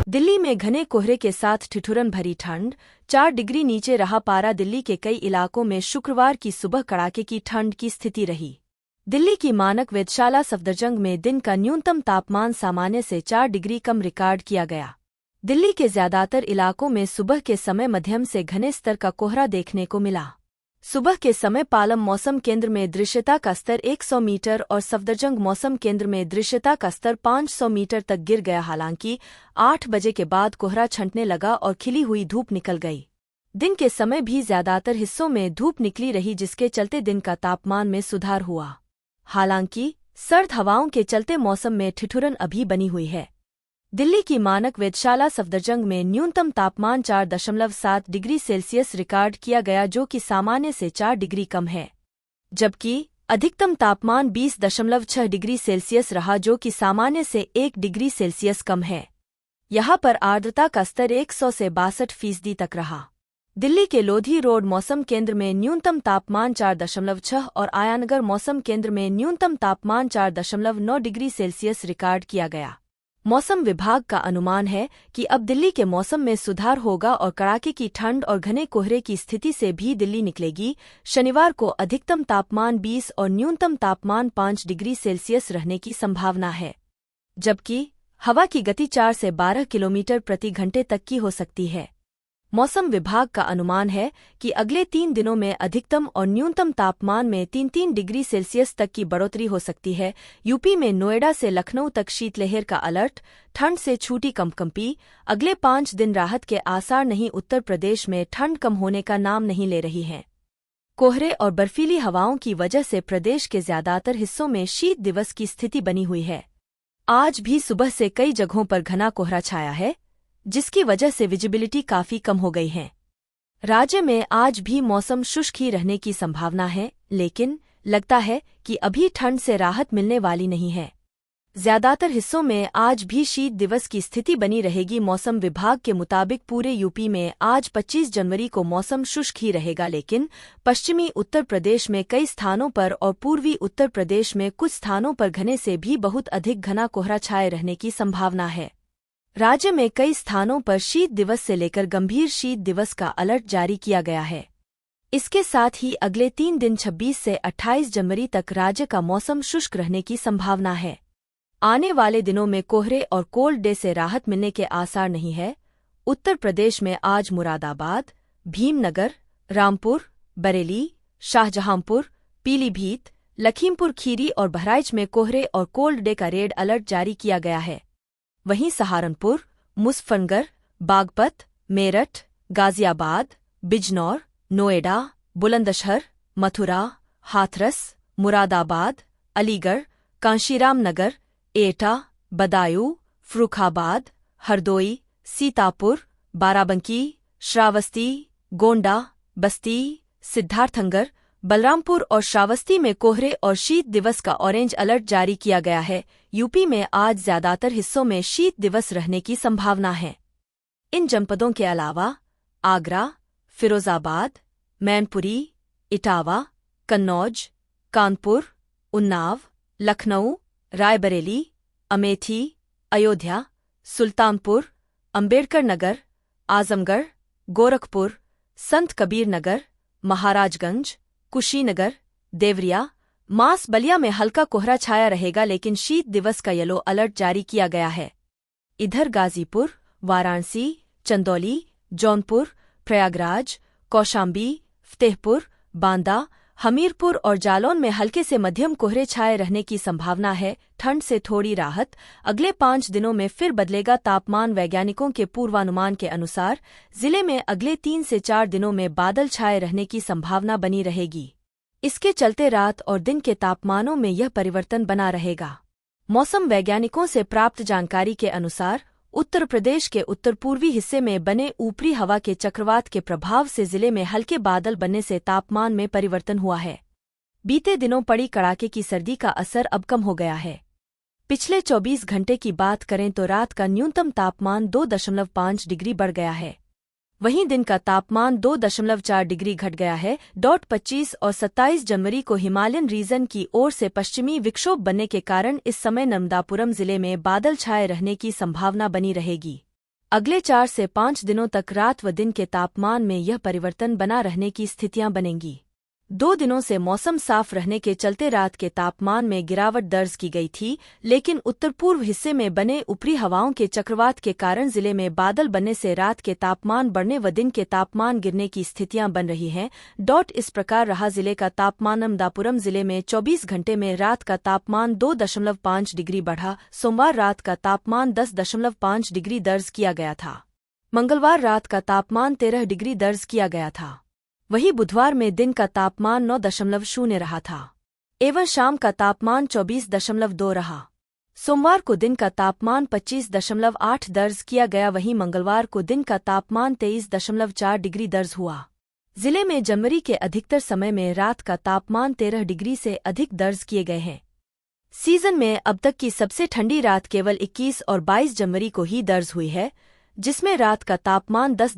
दिल्ली में घने कोहरे के साथ ठिठुरन भरी ठंड, 4 डिग्री नीचे रहा पारा। दिल्ली के कई इलाकों में शुक्रवार की सुबह कड़ाके की ठंड की स्थिति रही। दिल्ली की मानक वेधशाला सफदरजंग में दिन का न्यूनतम तापमान सामान्य से 4 डिग्री कम रिकॉर्ड किया गया। दिल्ली के ज्यादातर इलाकों में सुबह के समय मध्यम से घने स्तर का कोहरा देखने को मिला। सुबह के समय पालम मौसम केंद्र में दृश्यता का स्तर 100 मीटर और सफदरजंग मौसम केंद्र में दृश्यता का स्तर 500 मीटर तक गिर गया। हालांकि 8 बजे के बाद कोहरा छंटने लगा और खिली हुई धूप निकल गई। दिन के समय भी ज्यादातर हिस्सों में धूप निकली रही, जिसके चलते दिन का तापमान में सुधार हुआ। हालांकि सर्द हवाओं के चलते मौसम में ठिठुरन अभी बनी हुई है। दिल्ली की मानक वेधशाला सफदरजंग में न्यूनतम तापमान 4.7 डिग्री सेल्सियस रिकॉर्ड किया गया, जो कि सामान्य से 4 डिग्री कम है, जबकि अधिकतम तापमान 20.6 डिग्री सेल्सियस रहा, जो कि सामान्य से 1 डिग्री सेल्सियस कम है। यहां पर आर्द्रता का स्तर 100 से 62% तक रहा। दिल्ली के लोधी रोड मौसम केंद्र में न्यूनतम तापमान 4.6 और आयानगर मौसम केंद्र में न्यूनतम तापमान 4.9 डिग्री सेल्सियस रिकॉर्ड किया गया। मौसम विभाग का अनुमान है कि अब दिल्ली के मौसम में सुधार होगा और कड़ाके की ठंड और घने कोहरे की स्थिति से भी दिल्ली निकलेगी। शनिवार को अधिकतम तापमान 20 और न्यूनतम तापमान 5 डिग्री सेल्सियस रहने की संभावना है, जबकि हवा की गति 4 से 12 किलोमीटर प्रति घंटे तक की हो सकती है। मौसम विभाग का अनुमान है कि अगले 3 दिनों में अधिकतम और न्यूनतम तापमान में 3-3 डिग्री सेल्सियस तक की बढ़ोतरी हो सकती है। यूपी में नोएडा से लखनऊ तक शीतलहर का अलर्ट, ठंड से छूटी कंपकंपी। अगले 5 दिन राहत के आसार नहीं। उत्तर प्रदेश में ठंड कम होने का नाम नहीं ले रही है। कोहरे और बर्फीली हवाओं की वजह से प्रदेश के ज्यादातर हिस्सों में शीत दिवस की स्थिति बनी हुई है। आज भी सुबह से कई जगहों पर घना कोहरा छाया है, जिसकी वजह से विजिबिलिटी काफी कम हो गई है। राज्य में आज भी मौसम शुष्क ही रहने की संभावना है, लेकिन लगता है कि अभी ठंड से राहत मिलने वाली नहीं है। ज्यादातर हिस्सों में आज भी शीत दिवस की स्थिति बनी रहेगी। मौसम विभाग के मुताबिक पूरे यूपी में आज 25 जनवरी को मौसम शुष्क ही रहेगा, लेकिन पश्चिमी उत्तर प्रदेश में कई स्थानों पर और पूर्वी उत्तर प्रदेश में कुछ स्थानों पर घने से भी बहुत अधिक घना कोहरा छाए रहने की संभावना है। राज्य में कई स्थानों पर शीत दिवस से लेकर गंभीर शीत दिवस का अलर्ट जारी किया गया है। इसके साथ ही अगले 3 दिन 26 से 28 जनवरी तक राज्य का मौसम शुष्क रहने की संभावना है। आने वाले दिनों में कोहरे और कोल्ड डे से राहत मिलने के आसार नहीं है। उत्तर प्रदेश में आज मुरादाबाद, भीमनगर, रामपुर, बरेली, शाहजहांपुर, पीलीभीत, लखीमपुर खीरी और बहराइच में कोहरे और कोल्ड डे का रेड अलर्ट जारी किया गया है। वहीं सहारनपुर, मुजफ्फरनगर, बागपत, मेरठ, गाजियाबाद, बिजनौर, नोएडा, बुलंदशहर, मथुरा, हाथरस, मुरादाबाद, अलीगढ़, कांशीराम नगर, एटा, बदायूं, फर्रुखाबाद, हरदोई, सीतापुर, बाराबंकी, श्रावस्ती, गोंडा, बस्ती, सिद्धार्थनगर, बलरामपुर और श्रावस्ती में कोहरे और शीत दिवस का ऑरेंज अलर्ट जारी किया गया है। यूपी में आज ज्यादातर हिस्सों में शीत दिवस रहने की संभावना है। इन जनपदों के अलावा आगरा, फिरोजाबाद, मैनपुरी, इटावा, कन्नौज, कानपुर, उन्नाव, लखनऊ, रायबरेली, अमेठी, अयोध्या, सुल्तानपुर, अंबेडकर नगर, आजमगढ़, गोरखपुर, संत कबीर नगर, महाराजगंज, कुशीनगर, देवरिया, मास बलिया में हल्का कोहरा छाया रहेगा, लेकिन शीत दिवस का येलो अलर्ट जारी किया गया है। इधर गाजीपुर, वाराणसी, चंदौली, जौनपुर, प्रयागराज, कौशाम्बी, फतेहपुर, बांदा, हमीरपुर और जालौन में हल्के से मध्यम कोहरे छाए रहने की संभावना है। ठंड से थोड़ी राहत, अगले 5 दिनों में फिर बदलेगा तापमान। वैज्ञानिकों के पूर्वानुमान के अनुसार जिले में अगले 3 से 4 दिनों में बादल छाए रहने की संभावना बनी रहेगी। इसके चलते रात और दिन के तापमानों में यह परिवर्तन बना रहेगा। मौसम वैज्ञानिकों से प्राप्त जानकारी के अनुसार उत्तर प्रदेश के उत्तर पूर्वी हिस्से में बने ऊपरी हवा के चक्रवात के प्रभाव से जिले में हल्के बादल बनने से तापमान में परिवर्तन हुआ है। बीते दिनों पड़ी कड़ाके की सर्दी का असर अब कम हो गया है। पिछले 24 घंटे की बात करें तो रात का न्यूनतम तापमान 2.5 डिग्री बढ़ गया है, वहीं दिन का तापमान 2.4 डिग्री घट गया है। 25 और 27 जनवरी को हिमालयन रीजन की ओर से पश्चिमी विक्षोभ बनने के कारण इस समय नर्मदापुरम जिले में बादल छाए रहने की संभावना बनी रहेगी। अगले 4 से 5 दिनों तक रात व दिन के तापमान में यह परिवर्तन बना रहने की स्थितियां बनेंगी। 2 दिनों से मौसम साफ रहने के चलते रात के तापमान में गिरावट दर्ज की गई थी, लेकिन उत्तर पूर्व हिस्से में बने ऊपरी हवाओं के चक्रवात के कारण जिले में बादल बनने से रात के तापमान बढ़ने व दिन के तापमान गिरने की स्थितियां बन रही हैं। इस प्रकार रहा जिले का तापमान। अमदापुरम जिले में 24 घंटे में रात का तापमान 2.5 डिग्री बढ़ा। सोमवार रात का तापमान 10.5 डिग्री दर्ज किया गया था। मंगलवार रात का तापमान 13 डिग्री दर्ज किया गया था। वहीं बुधवार में दिन का तापमान 9.0 रहा था एवं शाम का तापमान 24.2 रहा। सोमवार को दिन का तापमान 25.8 दर्ज किया गया। वहीं मंगलवार को दिन का तापमान 23.4 डिग्री दर्ज हुआ। जिले में जनवरी के अधिकतर समय में रात का तापमान 13 डिग्री से अधिक दर्ज किए गए हैं। सीजन में अब तक की सबसे ठंडी रात केवल 21 और 22 जनवरी को ही दर्ज हुई है, जिसमें रात का तापमान 10.